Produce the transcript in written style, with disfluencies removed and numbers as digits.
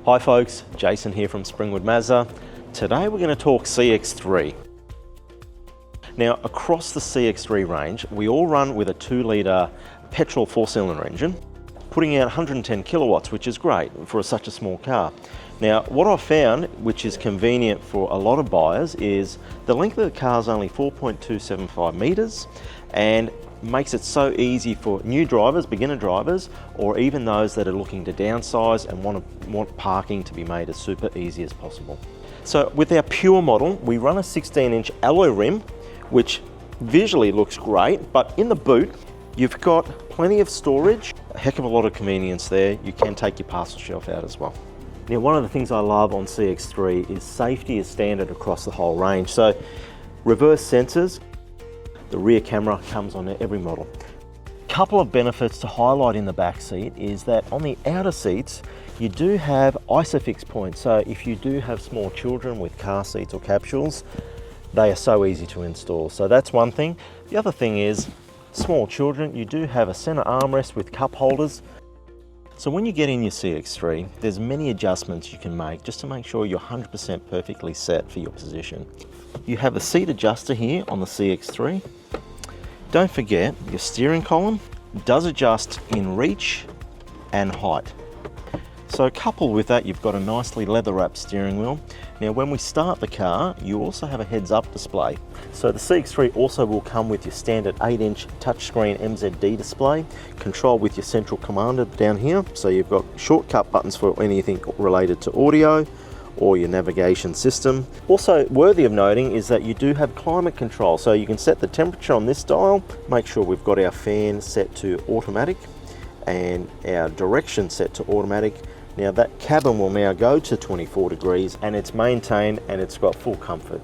Hi folks, Jason here from Springwood Mazda. Today we're going to talk CX-3. Now across the CX-3 range, we all run with a 2-litre petrol 4-cylinder engine, putting out 110 kilowatts, which is great for such a small car. Now what I've found, which is convenient for a lot of buyers, is the length of the car is only 4.275 metres and makes it so easy for new drivers, beginner drivers, or even those that are looking to downsize and want parking to be made as super easy as possible. So with our pure model, we run a 16-inch alloy rim, which visually looks great, but in the boot, you've got plenty of storage, a heck of a lot of convenience there. You can take your parcel shelf out as well. Now, one of the things I love on CX-3 is safety is standard across the whole range. So reverse sensors, the rear camera comes on every model. Couple of benefits to highlight in the back seat is that on the outer seats, you do have ISOFIX points. So if you do have small children with car seats or capsules, they are so easy to install. So that's one thing. The other thing is, small children, you do have a center armrest with cup holders. So when you get in your CX-3, there's many adjustments you can make just to make sure you're 100% perfectly set for your position. You have a seat adjuster here on the CX-3. Don't forget, your steering column does adjust in reach and height. So coupled with that, you've got a nicely leather wrapped steering wheel. Now when we start the car, you also have a heads up display. So the CX-3 also will come with your standard 8-inch touchscreen MZD display, controlled with your central commander down here. So you've got shortcut buttons for anything related to audio or your navigation system. Also worthy of noting is that you do have climate control. So you can set the temperature on this dial, make sure we've got our fan set to automatic and our direction set to automatic. Now that cabin will now go to 24 degrees and it's maintained and it's got full comfort.